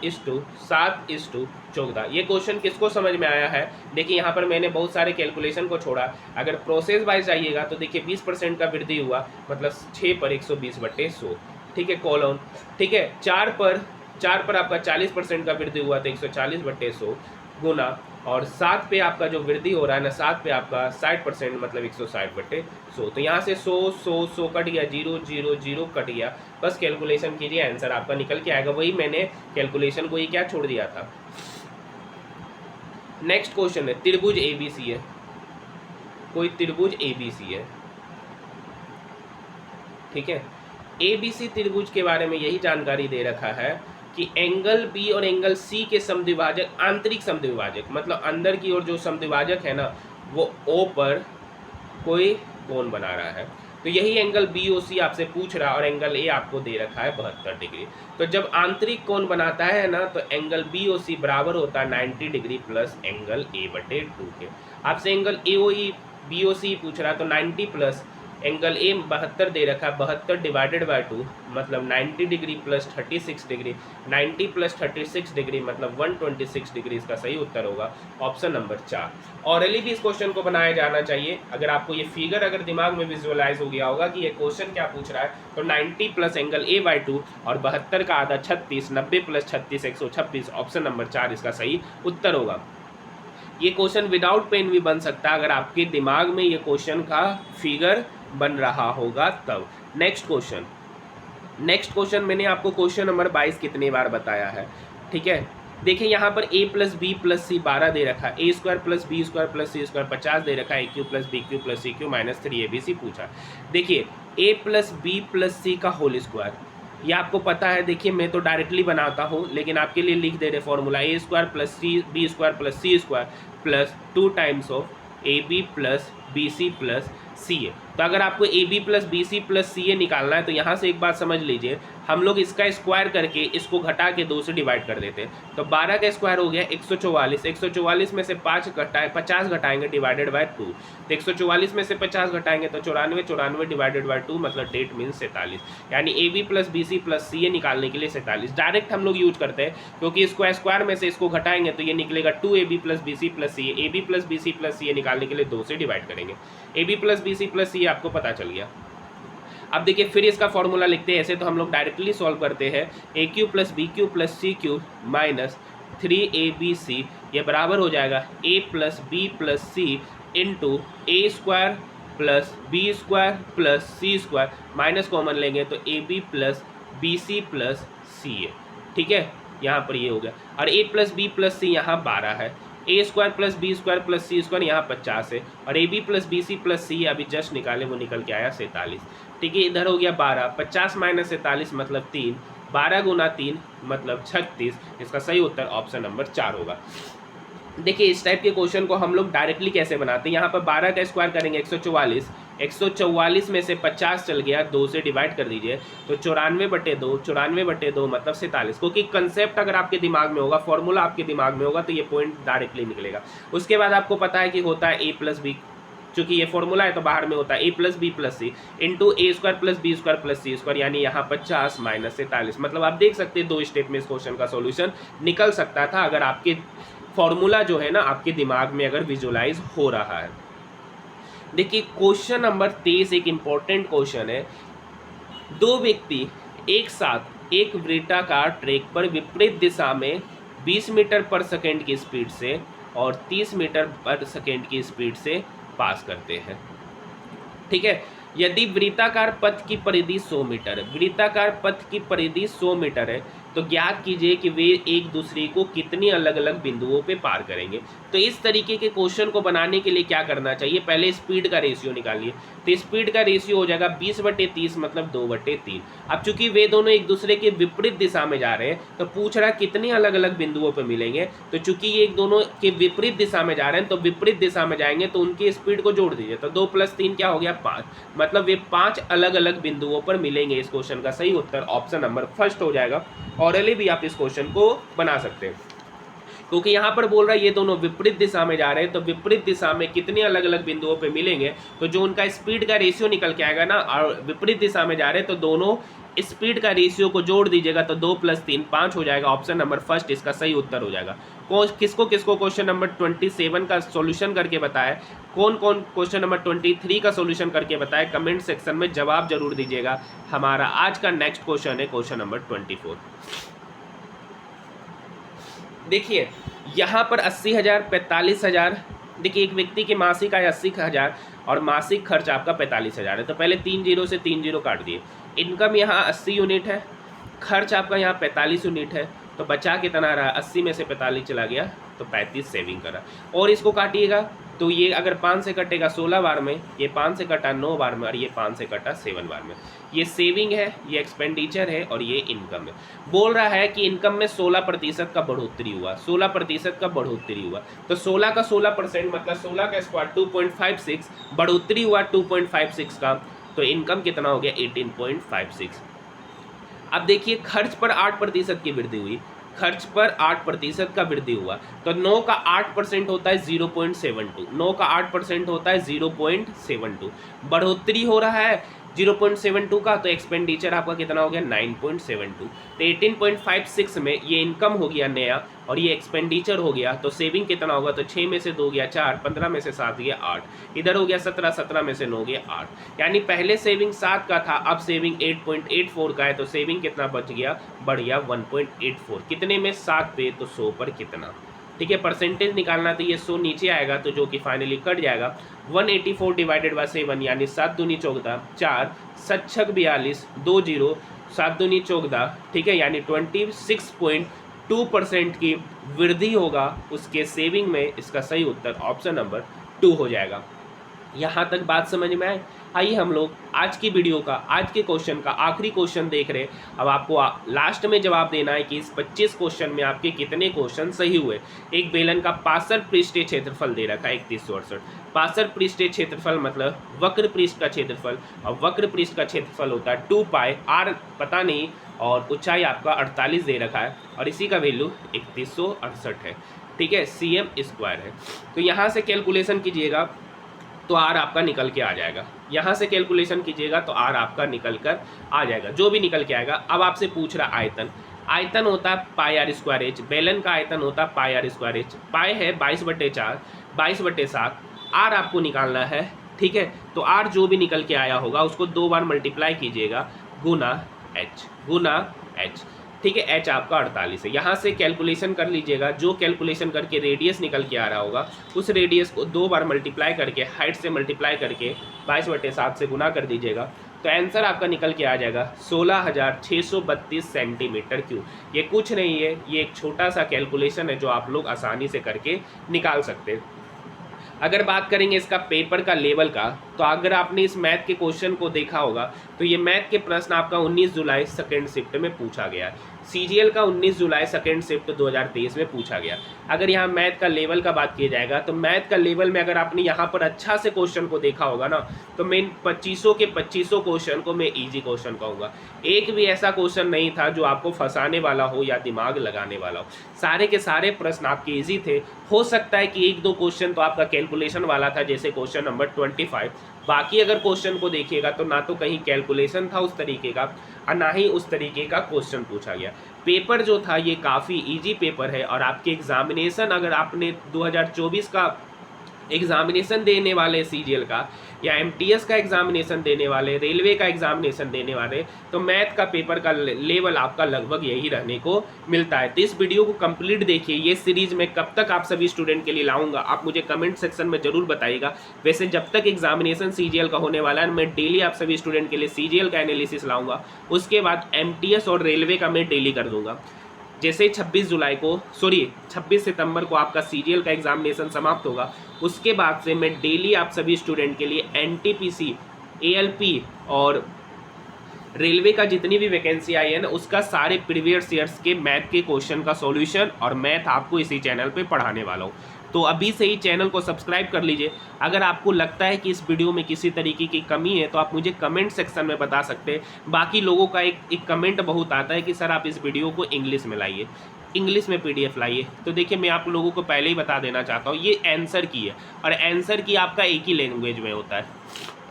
7:14। ये क्वेश्चन किसको समझ में आया है, देखिए यहाँ पर मैंने बहुत सारे कैलकुलेशन को छोड़ा। अगर प्रोसेस वाइज जाइएगा तो देखिए 20% का वृद्धि हुआ मतलब 6 पर 120/100, ठीक है, कॉलन, ठीक है। 4 पर आपका 40% का वृद्धि हुआ तो 140/100 गुना और 7 पे आपका जो वृद्धि हो रहा है ना, 7 पे आपका 60% मतलब 160/100। तो यहाँ से 100 कट गया, 0 0 0 कट गया। बस कैलकुलेशन कीजिए, आंसर आपका निकल के आएगा। वही मैंने कैलकुलेशन को ही क्या छोड़ दिया था। नेक्स्ट क्वेश्चन है, त्रिभुज ABC है, कोई त्रिभुज ABC है, ठीक है। ABC त्रिभुज के बारे में यही जानकारी दे रखा है कि एंगल B और एंगल C के समद्विभाजक, आंतरिक समद्विभाजक मतलब अंदर की ओर जो समद्विभाजक है ना, वो O पर कोई कोण बना रहा है। तो यही एंगल BOC आपसे पूछ रहा है और एंगल A आपको दे रखा है 72 डिग्री। तो जब आंतरिक कोण बनाता है ना, तो एंगल BOC बराबर होता है 90 डिग्री प्लस एंगल A/2 के। आपसे एंगल AOE BOC पूछ रहा है, तो 90 प्लस एंगल A 72 दे रखा है, 72/2 मतलब 90 degree plus 36 degree, 90 plus 36 degree मतलब 126 डिग्री। इसका सही उत्तर होगा ऑप्शन नंबर 4। ऑरली भी इस क्वेश्चन को बनाया जाना चाहिए। अगर आपको ये फिगर अगर दिमाग में विजुअलाइज हो गया होगा कि ये क्वेश्चन क्या पूछ रहा है, तो 90 प्लस एंगल A/2 और 72 का आधा 36, 90 प्लस 36 126, ऑप्शन नंबर 4 इसका सही उत्तर होगा। ये क्वेश्चन विदाउट पेन भी बन सकता है अगर आपके दिमाग में ये क्वेश्चन का फिगर बन रहा होगा तब। नेक्स्ट क्वेश्चन मैंने आपको क्वेश्चन नंबर 22 कितनी बार बताया है, ठीक है। देखिए यहाँ पर A प्लस बी प्लस सी 12 दे रखा है, A² plus B² plus C² 50 दे रखा है, AQ plus BQ plus CQ minus 3ABC पूछा। देखिए A प्लस बी प्लस सी का होल स्क्वायर, ये आपको पता है। देखिए मैं तो डायरेक्टली बनाता हूँ, लेकिन आपके लिए लिख दे रहे formula A² plus B² plus C² plus 2 times of AB plus BC plus CA। तो अगर आपको AB plus BC plus CA निकालना है, तो यहाँ से एक बात समझ लीजिए, हम लोग इसका स्क्वायर करके इसको घटा के 2 से डिवाइड कर देते हैं। तो 12 का स्क्वायर हो गया 144, 144 में से 50 घटाएंगे डिवाइडेड बाय 2, तो 144 में से 50 घटाएंगे तो 94, 94 डिवाइडेड बाय 2 मतलब डेट मीन्स 47। यानी AB plus BC plus CA निकालने के लिए 47 डायरेक्ट हम लोग यूज करते हैं, क्योंकि इसको स्क्वायर में से इसको घटाएंगे तो ये निकलेगा 2AB plus BC plus CA। AB plus BC plus CA निकालने के लिए 2 से डिवाइड करेंगे। AB plus BC plus CA आपको पता चल गया। अब देखिए फिर इसका फॉर्मूला लिखते हैं। ऐसे तो हम लोग डायरेक्टली सॉल्व करते हैं, AQ plus BQ plus CQ minus 3ABC, ये बराबर हो जाएगा A plus B plus C into A² plus B² plus C², minus common लेंगे तो AB plus BC plus CA, ठीक है। यहाँ पर ये हो गया, और A plus B plus C यहाँ 12 है, A² plus B² plus C² यहाँ 50 है, और AB plus BC plus C अभी जस्ट निकाले, वो निकल के आया 47, ठीक है। इधर हो गया 12, 50 माइनस 47 मतलब 3, 12 गुना 3 मतलब 36। इसका सही उत्तर ऑप्शन नंबर 4 होगा। देखिए इस टाइप के क्वेश्चन को हम लोग डायरेक्टली कैसे बनाते हैं, यहाँ पर 12 का स्क्वायर करेंगे 144, 144 में से 50 चल गया, 2 से डिवाइड कर दीजिए तो 94/2, 94/2 मतलब 47। क्योंकि कंसेप्ट अगर आपके दिमाग में होगा, फॉर्मूला आपके दिमाग में होगा, तो ये पॉइंट डायरेक्टली निकलेगा। उसके बाद आपको पता है कि होता है A प्लस बी, चूंकि ये फॉर्मूला है तो बाहर में होता है A plus B plus C into A² plus B² plus C², यानी यहाँ 50 माइनस 47। मतलब आप देख सकते हैं 2 स्टेप में इस क्वेश्चन का सॉल्यूशन निकल सकता था, अगर आपके फॉर्मूला जो है ना आपके दिमाग में अगर विजुलाइज हो रहा है। देखिए क्वेश्चन नंबर 23 एक इंपॉर्टेंट क्वेश्चन है। 2 व्यक्ति एक साथ एक वृत्ताकार ट्रैक पर विपरीत दिशा में 20 मीटर पर सेकेंड की स्पीड से और 30 मीटर पर सेकेंड की स्पीड से पास करते हैं, ठीक है। यदि वृत्ताकार पथ की परिधि 100 मीटर है, वृत्ताकार पथ की परिधि 100 मीटर है, तो ज्ञात कीजिए कि वे एक दूसरे को कितनी अलग अलग बिंदुओं पे पार करेंगे। तो इस तरीके के क्वेश्चन को बनाने के लिए क्या करना चाहिए, पहले स्पीड का रेशियो निकालिए। तो स्पीड का रेशियो हो जाएगा 20/30 मतलब 2/3। अब चूंकि वे दोनों एक दूसरे के विपरीत दिशा में जा रहे हैं, तो पूछ रहा कितने अलग अलग बिंदुओं पर मिलेंगे। तो चूंकि ये एक दोनों के विपरीत दिशा में जा रहे हैं, तो विपरीत दिशा में जाएंगे तो उनकी स्पीड को जोड़ दीजिए, तो 2 + 3 क्या हो गया 5, मतलब वे 5 अलग अलग बिंदुओं पर मिलेंगे। इस क्वेश्चन का सही उत्तर ऑप्शन नंबर फर्स्ट हो जाएगा। ऑरली भी आप इस क्वेश्चन को बना सकते हैं, क्योंकि यहाँ पर बोल रहा है ये दोनों विपरीत दिशा में जा रहे हैं, तो विपरीत दिशा में कितने अलग अलग बिंदुओं पे मिलेंगे, तो जो उनका स्पीड का रेशियो निकल के आएगा ना, और विपरीत दिशा में जा रहे हैं तो दोनों स्पीड का रेशियो को जोड़ दीजिएगा तो 2 + 3 5 हो जाएगा। ऑप्शन नंबर फर्स्ट इसका सही उत्तर हो जाएगा। किसको क्वेश्चन नंबर 27 का सॉल्यूशन करके बताया, कौन कौन क्वेश्चन नंबर 23 का सॉल्यूशन करके बताया, कमेंट सेक्शन में जवाब जरूर दीजिएगा। हमारा आज का नेक्स्ट क्वेश्चन है क्वेश्चन नंबर 24। देखिए यहाँ पर 80,000, 45,000। देखिए एक व्यक्ति की मासिक आय 80,000 और मासिक खर्च आपका 45,000 है, तो पहले 3 जीरो से 3 जीरो काट दिए। इनकम यहाँ 80 यूनिट है, खर्च आपका यहाँ 45 यूनिट है, तो बचा कितना रहा, 80 में से 45 चला गया तो 35 सेविंग करा। और इसको काटिएगा तो ये अगर 5 से कटेगा 16 बार में, ये 5 से कटा 9 बार में और ये 5 से कटा 7 बार में। ये सेविंग है, ये एक्सपेंडिचर है और ये इनकम है। बोल रहा है कि इनकम में 16% का बढ़ोतरी हुआ, 16% का बढ़ोतरी हुआ, तो 16 का 16% मतलब 16 का स्क्वायर 2.56, बढ़ोतरी हुआ 2.56 का, तो इनकम कितना हो गया 18.56। अब देखिए खर्च पर 8% की वृद्धि हुई, खर्च पर 8% का वृद्धि हुआ, तो 9 का 8% होता है 0.72, 9 का 8% होता है 0.72, बढ़ोतरी हो रहा है 0.72 का, तो एक्सपेंडिचर आपका कितना हो गया 9.72। तो 18.56 में ये इनकम हो गया नया और ये एक्सपेंडिचर हो गया, तो सेविंग कितना होगा, तो 6 में से 2 गया 4, 15 में से 7 गया 8, इधर हो गया 17, 17 में से 9 गया 8, यानी पहले सेविंग 7 का था, अब सेविंग 8.84 का है, तो सेविंग कितना बच गया, बढ़ गया 1.84, कितने में 7 पे, तो 100 पर कितना। ठीक है, परसेंटेज निकालना, तो ये 100 नीचे आएगा तो जो कि फाइनली कट जाएगा 184 डिवाइडेड बाई 7, यानी 7 दूनी 14, 4 7 6 42, 2 जीरो, 7 दूनी 14, ठीक है, यानी 26.2% की वृद्धि होगा उसके सेविंग में। इसका सही उत्तर ऑप्शन नंबर 2 हो जाएगा। यहाँ तक बात समझ में आए? आइए हम लोग आज की वीडियो का, आज के क्वेश्चन का आखिरी क्वेश्चन देख रहे हैं। अब आपको लास्ट में जवाब देना है कि इस 25 क्वेश्चन में आपके कितने क्वेश्चन सही हुए। एक बेलन का पार्श्व पृष्ठीय क्षेत्रफल दे रखा है 3168। पार्श्व पृष्ठीय क्षेत्रफल मतलब वक्र पृष्ठ का क्षेत्रफल, और वक्र पृष्ठ का क्षेत्रफल होता है 2 पाई, आर पता नहीं, और ऊंचाई आपका 48 दे रखा है और इसी का वैल्यू 3168 है। ठीक है, cm स्क्वायर है। तो यहाँ से कैलकुलेशन कीजिएगा तो आर आपका निकल के आ जाएगा, यहाँ से कैलकुलेशन कीजिएगा तो आर आपका निकल कर आ जाएगा, जो भी निकल के आएगा। अब आपसे पूछ रहा आयतन, आयतन होता है पाई आर स्क्वायर एच, बेलन का आयतन होता है पाई आर स्क्वायर एच, पाई है 22/4, 22/7, आर आपको निकालना है। ठीक है, तो आर जो भी निकल के आया होगा उसको 2 बार मल्टीप्लाई कीजिएगा, गुना एच, गुना एच। ठीक है, एच आपका 48 है। यहाँ से कैलकुलेशन कर लीजिएगा, जो कैलकुलेशन करके रेडियस निकल के आ रहा होगा उस रेडियस को 2 बार मल्टीप्लाई करके, हाइट से मल्टीप्लाई करके 22/7 से गुना कर दीजिएगा, तो आंसर आपका निकल के आ जाएगा 16,632 सेंटीमीटर क्यूब। ये कुछ नहीं है, ये एक छोटा सा कैलकुलेशन है जो आप लोग आसानी से करके निकाल सकते हैं। अगर बात करेंगे इसका पेपर का लेवल का, तो अगर आपने इस मैथ के क्वेश्चन को देखा होगा तो ये मैथ के प्रश्न आपका 19 जुलाई सेकेंड शिफ्ट में पूछा गया है। सीजीएल का 19 जुलाई सेकेंड शिफ्ट 2023 में पूछा गया। अगर यहाँ मैथ का लेवल का बात किया जाएगा तो मैथ का लेवल में अगर आपने यहाँ पर अच्छा से क्वेश्चन को देखा होगा ना, तो मैं 25 के 25 क्वेश्चन को मैं ईजी क्वेश्चन कहूँगा। एक भी ऐसा क्वेश्चन नहीं था जो आपको फंसाने वाला हो या दिमाग लगाने वाला हो, सारे के सारे प्रश्न आपके ईजी थे। हो सकता है कि 1-2 क्वेश्चन तो आपका कैलकुलेशन वाला था, जैसे क्वेश्चन नंबर 25। बाकी अगर क्वेश्चन को देखिएगा तो ना तो कहीं कैलकुलेशन था उस तरीके का और ना ही उस तरीके का क्वेश्चन पूछा गया। पेपर जो था ये काफ़ी इजी पेपर है, और आपके एग्जामिनेशन अगर आपने 2024 का एग्जामिनेशन देने वाले सीजीएल का या एमटीएस का एग्जामिनेशन देने वाले, रेलवे का एग्जामिनेशन देने वाले, तो मैथ का पेपर का लेवल आपका लगभग यही रहने को मिलता है। तो इस वीडियो को कंप्लीट देखिए। ये सीरीज में कब तक आप सभी स्टूडेंट के लिए लाऊंगा आप मुझे कमेंट सेक्शन में जरूर बताइएगा। वैसे जब तक एग्जामिनेशन सीजीएल का होने वाला है मैं डेली आप सभी स्टूडेंट के लिए सीजीएल का एनालिसिस लाऊंगा, उसके बाद एमटीएस और रेलवे का मैं डेली कर दूंगा। जैसे 26 सितंबर को आपका सीजीएल का एग्जामिनेशन समाप्त होगा, उसके बाद से मैं डेली आप सभी स्टूडेंट के लिए एनटीपीसी, एएलपी और रेलवे का जितनी भी वैकेंसी आई है ना उसका सारे प्रीवियस ईयर्स के मैथ के क्वेश्चन का सॉल्यूशन और मैथ आपको इसी चैनल पे पढ़ाने वाला हूँ। तो अभी से ही चैनल को सब्सक्राइब कर लीजिए। अगर आपको लगता है कि इस वीडियो में किसी तरीके की कमी है तो आप मुझे कमेंट सेक्शन में बता सकते हैं। बाकी लोगों का एक कमेंट बहुत आता है कि सर आप इस वीडियो को इंग्लिश में लाइए, इंग्लिश में पीडीएफ लाइए। तो देखिए मैं आप लोगों को पहले ही बता देना चाहता हूँ, ये आंसर की है और आंसर की आपका एक ही लैंग्वेज में होता है।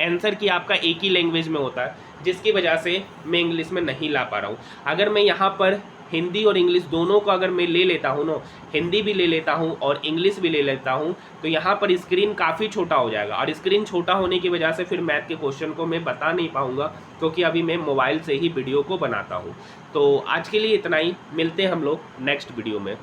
आंसर की आपका एक ही लैंग्वेज में होता है, जिसकी वजह से मैं इंग्लिश में नहीं ला पा रहा हूँ। अगर मैं यहाँ पर हिंदी और इंग्लिश दोनों को अगर मैं ले लेता हूँ ना, हिंदी भी ले लेता हूँ और इंग्लिश भी ले लेता हूँ, तो यहाँ पर स्क्रीन काफ़ी छोटा हो जाएगा और स्क्रीन छोटा होने की वजह से फिर मैथ के क्वेश्चन को मैं बता नहीं पाऊँगा, क्योंकि अभी मैं मोबाइल से ही वीडियो को बनाता हूँ। तो आज के लिए इतना ही, मिलते हैं हम लोग नेक्स्ट वीडियो में।